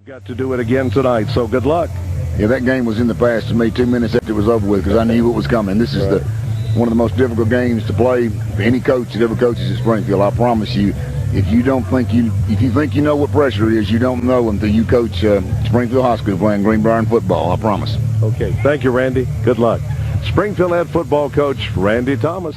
Got to do it again tonight, so good luck. Yeah, that game was in the past to me 2 minutes after it was over with because I knew what was coming. This is one of the most difficult games to play for any coach that ever coaches at Springfield. I promise you, if you think you know what pressure is, you don't know until you coach Springfield High School playing Greenbrier football, I promise. Okay, thank you, Randy. Good luck. Springfield head football coach Randy Thomas.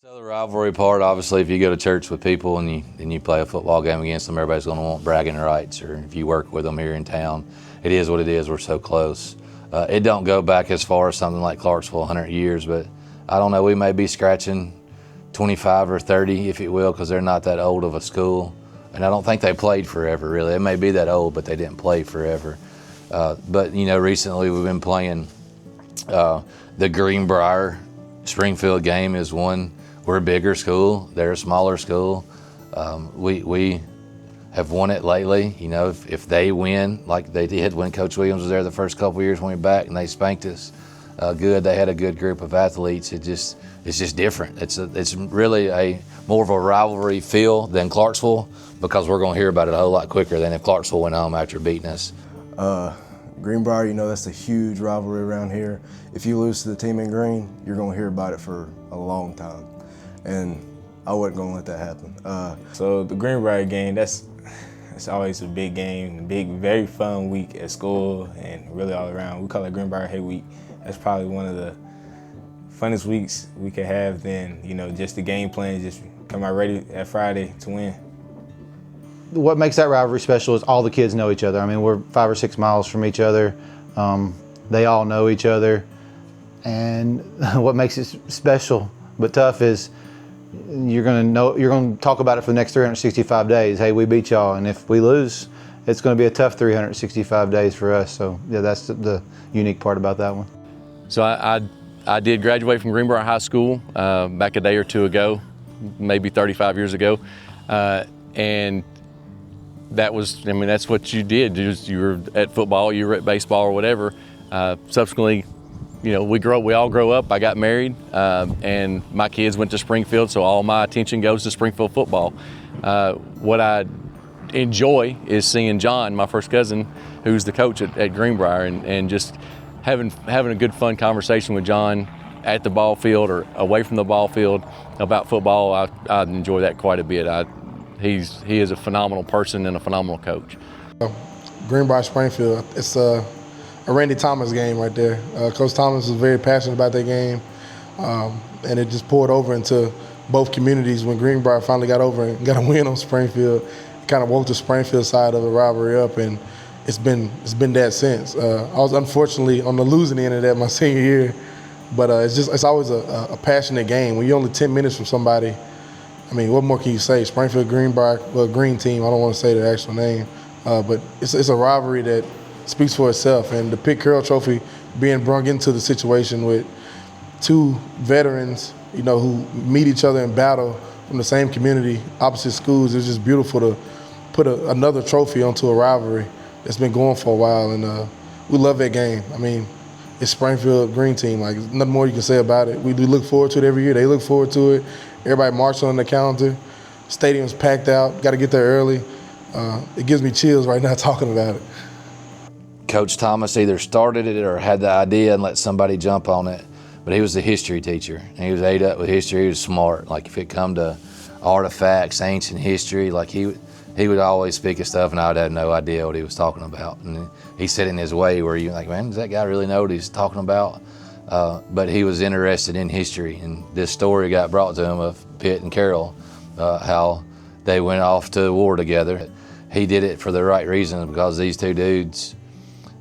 So the rivalry part, obviously, if you go to church with people and you play a football game against them, everybody's going to want bragging rights. Or if you work with them here in town, it is what it is. We're so close. It don't go back as far as something like Clarksville, 100 years, but I don't know. We may be scratching 25 or 30, if you will, because they're not that old of a school, and I don't think they played forever. Really, they may be that old, but they didn't play forever. But you know, recently we've been playing the Greenbrier Springfield game is one. We're a bigger school, they're a smaller school. We have won it lately. You know, if they win, like they did when Coach Williams was there the first couple of years when we were back and they spanked us good, they had a good group of athletes. It's just different. It's really more of a rivalry feel than Clarksville because we're gonna hear about it a whole lot quicker than if Clarksville went home after beating us. Greenbrier, you know, that's a huge rivalry around here. If you lose to the team in green, you're gonna hear about it for a long time. And I wasn't gonna let that happen. So the Greenbrier game, that's always a big game, big, very fun week at school and really all around. We call it Greenbrier Hay Week. That's probably one of the funnest weeks we could have then, you know, just the game plan, just come out ready at Friday to win. What makes that rivalry special is all the kids know each other. I mean, we're 5 or 6 miles from each other. They all know each other. And what makes it special but tough is you're gonna talk about it for the next 365 days. Hey, we beat y'all, and if we lose, it's gonna be a tough 365 days for us. So yeah, that's the unique part about that one. So I did graduate from Greenbrier High School back a day or two ago, maybe 35 years ago, and that was, I mean, that's what you did. You were at football, you were at baseball or whatever. Subsequently, you know, we all grow up. I got married, and my kids went to Springfield, so all my attention goes to Springfield football. What I enjoy is seeing John, my first cousin, who's the coach at Greenbrier, and just having a good, fun conversation with John at the ball field or away from the ball field about football. I enjoy that quite a bit. He is a phenomenal person and a phenomenal coach. Greenbrier Springfield, it's a Randy Thomas game right there. Coach Thomas was very passionate about that game, and it just poured over into both communities when Greenbrier finally got over and got a win on Springfield. It kind of woke the Springfield side of the rivalry up, and it's been that since. I was unfortunately on the losing end of that my senior year, but it's always a passionate game. When you're only 10 minutes from somebody, I mean, what more can you say? Springfield, Greenbrier, well, green team, I don't want to say the actual name, but it's a rivalry that speaks for itself. And the Pitt-Carroll trophy being brought into the situation with two veterans, you know, who meet each other in battle from the same community, opposite schools, it's just beautiful to put another trophy onto a rivalry that's been going for a while. And we love that game. I mean, it's Springfield green team. Like, nothing more you can say about it. We look forward to it every year. They look forward to it. Everybody marching on the calendar. Stadium's packed out. Got to get there early. It gives me chills right now talking about it. Coach Thomas either started it or had the idea and let somebody jump on it, but he was a history teacher. And he was ate up with history. He was smart. Like, if it come to artifacts, ancient history, like he would always speak of stuff and I would have no idea what he was talking about. And he said in his way where you're like, man, does that guy really know what he's talking about? But he was interested in history, and this story got brought to him of Pitt and Carroll, how they went off to war together. he did it for the right reasons, because these two dudes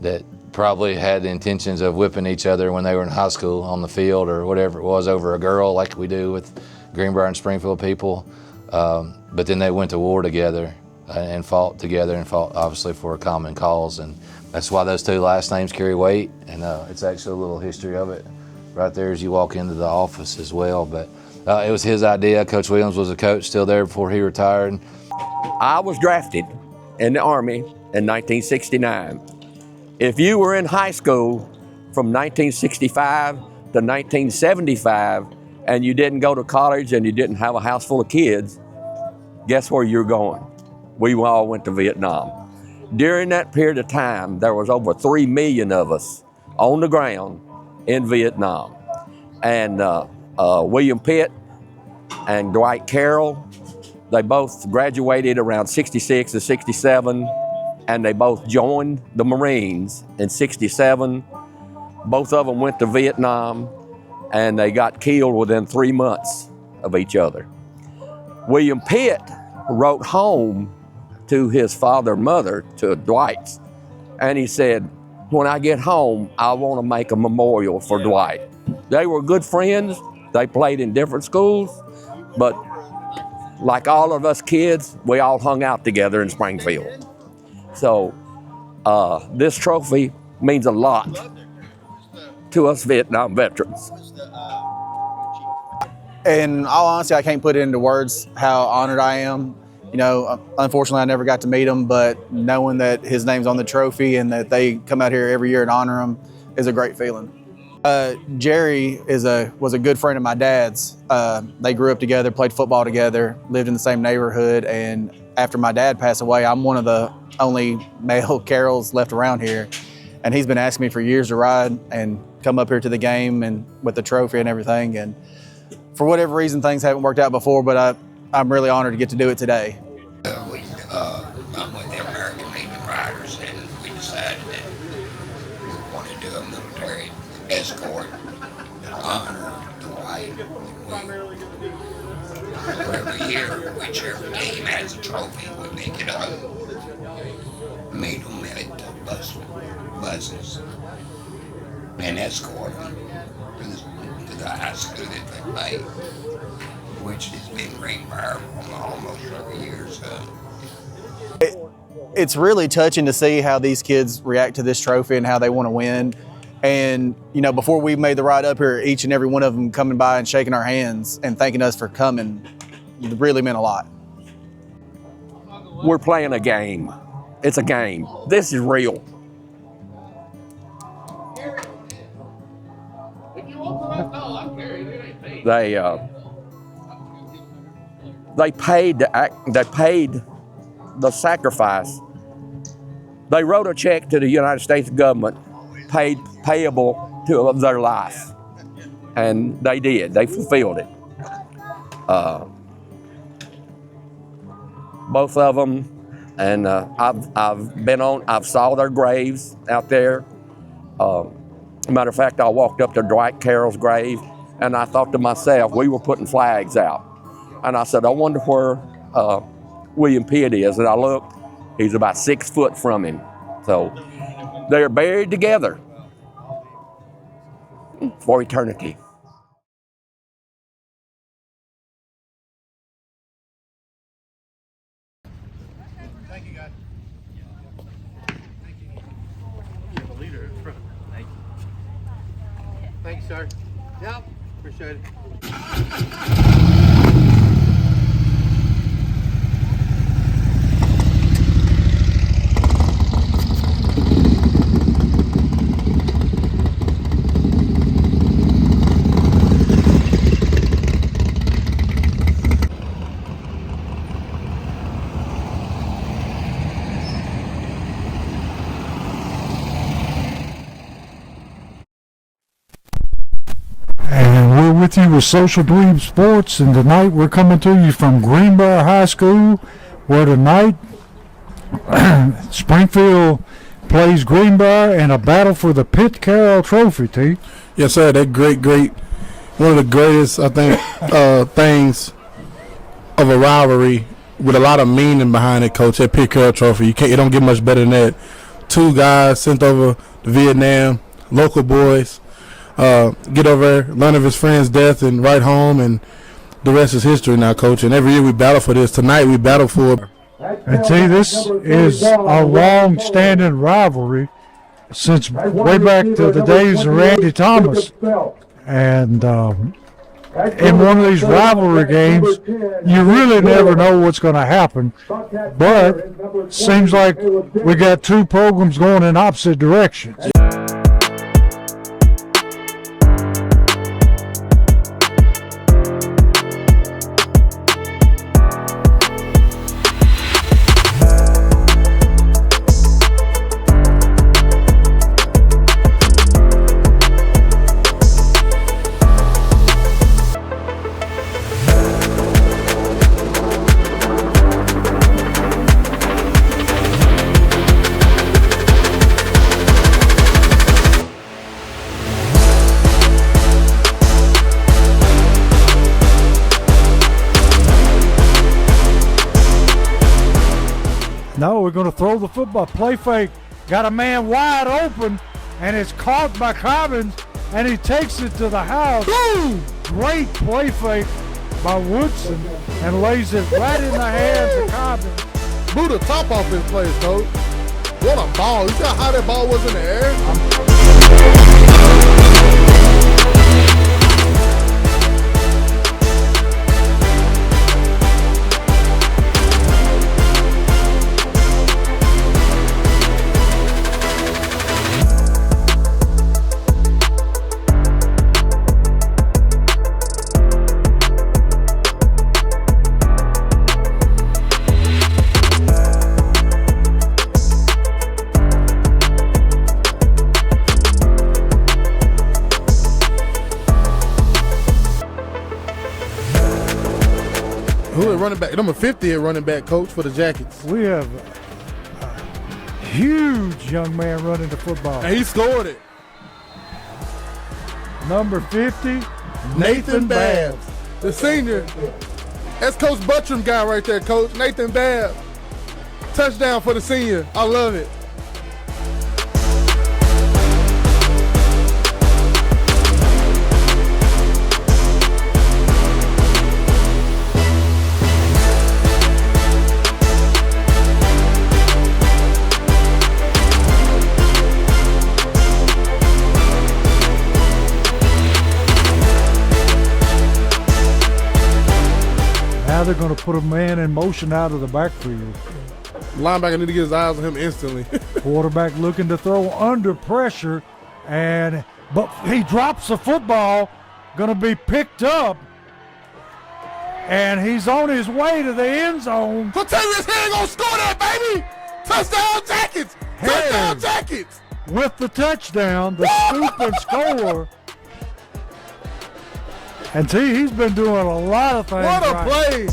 that probably had the intentions of whipping each other when they were in high school on the field or whatever it was over a girl, like we do with Greenbrier and Springfield people. But then they went to war together and fought together and fought obviously for a common cause. And that's why those two last names carry weight. And it's actually a little history of it right there as you walk into the office as well. But it was his idea. Coach Williams was a coach still there before he retired. I was drafted in the Army in 1969. If you were in high school from 1965 to 1975 and you didn't go to college and you didn't have a house full of kids, guess where you're going? We all went to Vietnam. During that period of time, there was over 3 million of us on the ground in Vietnam. And William Pitt and Dwight Carroll, they both graduated around 66 to 67, and they both joined the Marines in 67. Both of them went to Vietnam, and they got killed within 3 months of each other. William Pitt wrote home to his father and mother, to Dwight's, and he said, when I get home, I want to make a memorial for Dwight. They were good friends. They played in different schools, but like all of us kids, we all hung out together in Springfield. So this trophy means a lot to us Vietnam veterans. In all honesty, I can't put it into words how honored I am. You know, unfortunately, I never got to meet him, but knowing that his name's on the trophy and that they come out here every year and honor him is a great feeling. Jerry was a good friend of my dad's. They grew up together, played football together, lived in the same neighborhood, and after my dad passed away, I'm one of the only male Carrolls left around here. And he's been asking me for years to ride and come up here to the game and with the trophy and everything. And for whatever reason, things haven't worked out before, but I'm really honored to get to do it today. I'm with the American Legion Riders, and we decided that we want to do a military escort to honor Dwight. Every year, whichever team has a trophy, we make it up. Meet them at buses and escort them to the high school that they play, which has been Greenbrier for almost 30 years. It's really touching to see how these kids react to this trophy and how they want to win. And, you know, before we made the ride up here, each and every one of them coming by and shaking our hands and thanking us for coming, it really meant a lot. We're playing a game. It's a game. This is real. They paid the sacrifice. They wrote a check to the United States government, payable to their life, and they did. They fulfilled it. Both of them, and I've saw their graves out there. Matter of fact, I walked up to Dwight Carroll's grave, and I thought to myself, we were putting flags out, and I said, I wonder where William Pitt is. And I looked, he's about 6 foot from him. So they're buried together for eternity. Thank you, guys. Thank you. You're the leader in front. Thank you. Thank you, sir. Yep, appreciate it. And we're with you with Social Dweeb Sports, and tonight we're coming to you from Greenbrier High School, where tonight Springfield plays Greenbrier in a battle for the Pitt-Carroll Trophy, T. Yes, sir. That great, one of the greatest, I think, things of a rivalry with a lot of meaning behind it, Coach. That Pitt-Carroll trophy, it don't get much better than that. 2 guys sent over to Vietnam, local boys, get over there, learn of his friend's death, and right home, and the rest is history now, Coach. And every year we battle for this. Tonight we battle for. And see, this is a long-standing rivalry since way back to the days of Randy Thomas. And in one of these rivalry games, you really never know what's going to happen. But it seems like we got 2 programs going in opposite directions. No, we're going to throw the football. Play fake. Got a man wide open, and it's caught by Cobbins, and he takes it to the house. Boom! Great play fake by Woodson, and lays it right in the hands of Cobbins. Blew the top off his place, Coach. What a ball. You see how high that ball was in the air? Who is running back? Number 50 at running back, Coach, for the Jackets. We have a huge young man running the football. And he scored it. Number 50, Nathan Babbs, the senior. That's Coach Buttram guy right there, Coach. Nathan Babbs. Touchdown for the senior. I love it. Now they're going to put a man in motion out of the backfield. Linebacker need to get his eyes on him instantly. Quarterback looking to throw under pressure, but he drops the football, going to be picked up, and he's on his way to the end zone. Quinterius Head gonna score that, baby! Touchdown Jackets! Touchdown Jackets! With the touchdown, the scoop and score. And see, he's been doing a lot of things. What a right. play!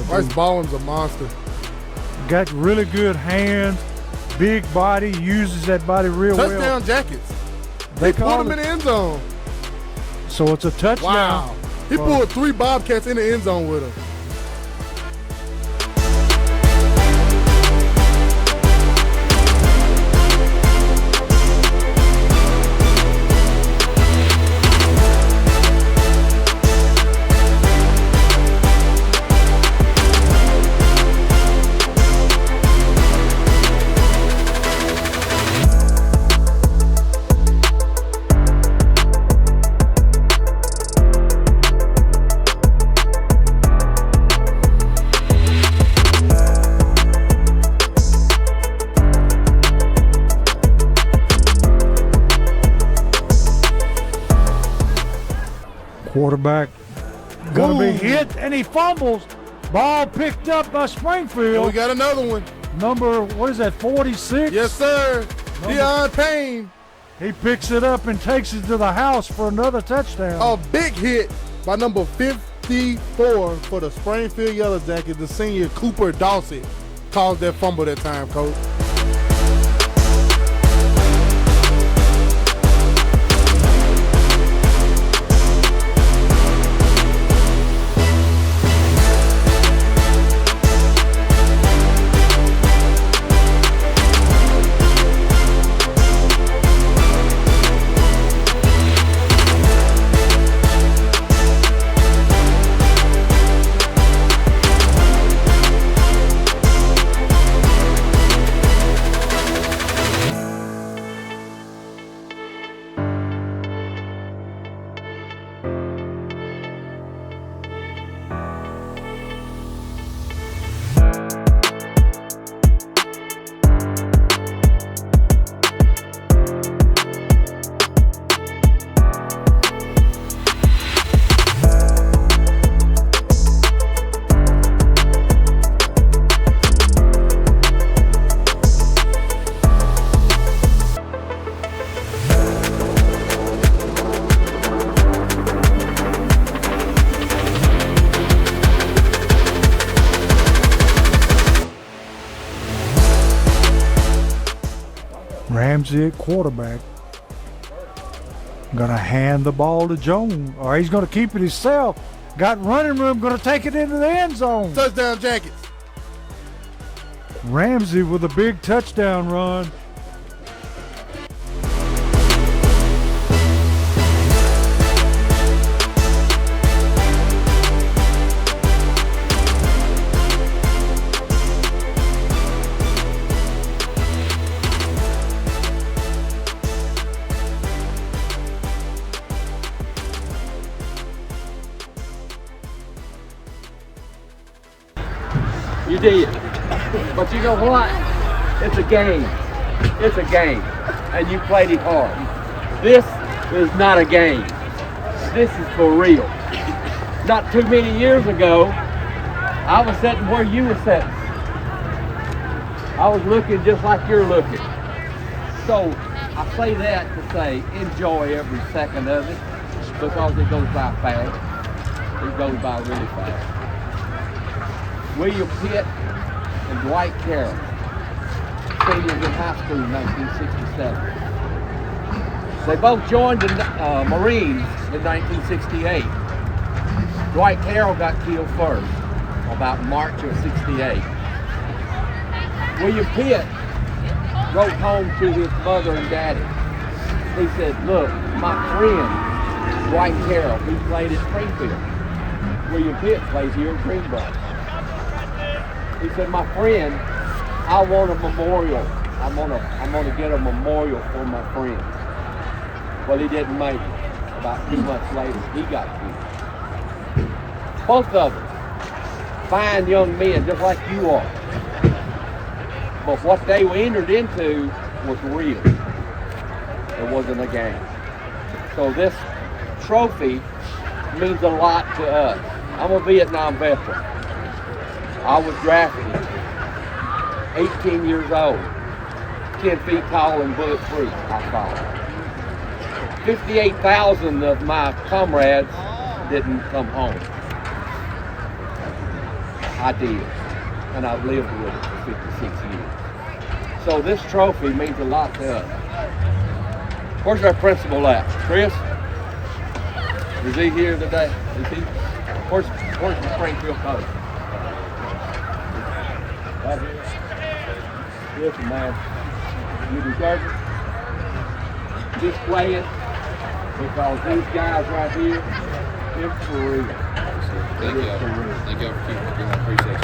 Bryce Balling's a monster. Got really good hands, big body, uses that body real well. Touchdown Jackets. They pulled him in the end zone. So it's a touchdown. Wow. He pulled 3 Bobcats in the end zone with him. Quarterback gonna be hit, and he fumbles. Ball picked up by Springfield. And we got another one. number, what is that, 46? Yes, sir. Deion Payne. He picks it up and takes it to the house for another touchdown. A big hit by number 54 for the Springfield Yellow Jackets, the senior Cooper Dawson caused that fumble that time, Coach. Ramsey at quarterback. Gonna hand the ball to Jones, or he's gonna keep it himself. Got running room, gonna take it into the end zone. Touchdown Jackets. Ramsey with a big touchdown run. You did. But you know what? It's a game. It's a game. And you played it hard. This is not a game. This is for real. Not too many years ago, I was sitting where you were sitting. I was looking just like you're looking. So I say that to say enjoy every second of it because it goes by fast. It goes by really fast. William Pitt and Dwight Carroll, seniors in high school in 1967. They both joined the Marines in 1968. Dwight Carroll got killed first, about March of '68. William Pitt wrote home to his mother and daddy. He said, look, my friend, Dwight Carroll, he played at Springfield. William Pitt plays here at Greenbrier. He said, my friend, I want a memorial. I'm gonna get a memorial for my friend. Well, he didn't make it. About 2 months later, he got killed. Both of them, fine young men, just like you are. But what they entered into was real. It wasn't a game. So this trophy means a lot to us. I'm a Vietnam veteran. I was drafted 18 years old, 10 feet tall and bulletproof, I thought. 58,000 of my comrades didn't come home. I did, and I've lived with it for 56 years. So this trophy means a lot to us. Where's our principal at? Chris? Is he here today? Is he? Where's the Springfield coach? Right here. Listen, man, you deserve it. Just play it because these guys right here, it's for real. Thank you. Thank you for keeping it going. I appreciate it.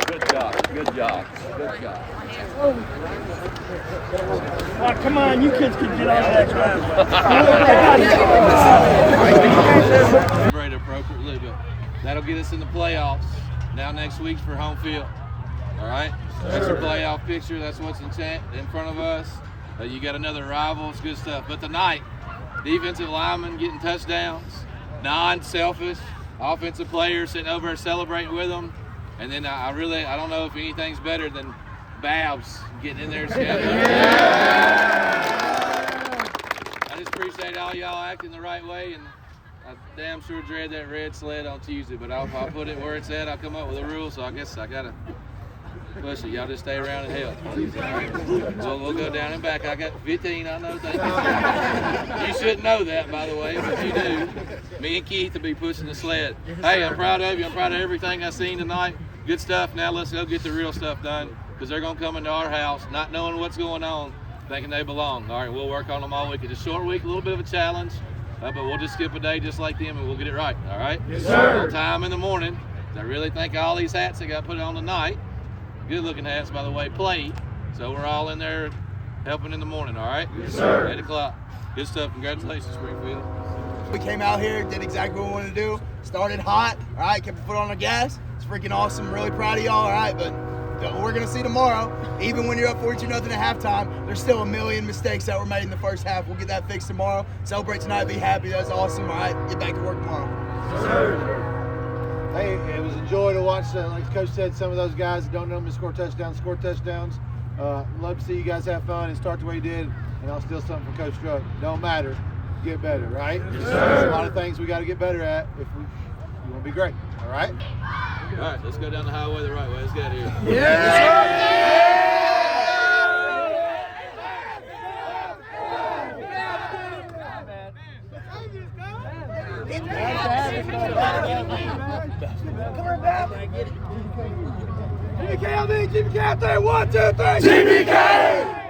Good job. Good job. Good job. Oh, come on, you kids can get out of that Celebrate appropriately, but that'll get us in the playoffs. Now next week's for home field. All right? That's your playoff picture. That's what's in front of us. You got another rival. It's good stuff. But tonight, defensive linemen getting touchdowns, non-selfish, offensive players sitting over and celebrating with them. And then I don't know if anything's better than Babs getting in there and shouting. I just appreciate all y'all acting the right way, and I damn sure dread that red sled on Tuesday, but I'll put it where it's at. I'll come up with a rule, so I guess I gotta push it. Y'all just stay around and help. We'll go down and back. I got 15, I know. You shouldn't know that, by the way, but you do. Me and Keith will be pushing the sled. Hey, I'm proud of you. I'm proud of everything I've seen tonight. Good stuff. Now let's go get the real stuff done, because they're going to come into our house not knowing what's going on, thinking they belong. All right, we'll work on them all week. It's a short week, a little bit of a challenge, but we'll just skip a day just like them, and we'll get it right. All right? Yes, sir. On time in the morning. I really think all these hats that got put on tonight, good looking hats, by the way, played. So we're all in there helping in the morning, all right? Yes, sir. 8 o'clock. Good stuff. Congratulations, Springfield. We came out here, did exactly what we wanted to do. Started hot, all right, kept the foot on the gas. It's freaking awesome. Really proud of y'all, all right, but we're going to see tomorrow. Even when you're up 42-0 at halftime, there's still a million mistakes that were made in the first half. We'll get that fixed tomorrow. Celebrate tonight, be happy. That's awesome, all right? Get back to work tomorrow. Yes, sir. Hey, it was a joy to watch, like Coach said, some of those guys that don't know them to score touchdowns. Love to see you guys have fun and start the way you did, and I'll steal something from Coach Struck. Don't matter, get better, right? Yes, sir. There's a lot of things we got to get better at if we want to be great, all right? All right, let's go down the highway the right way. Let's get out of here. GBK, 1, 2, 3. GBK!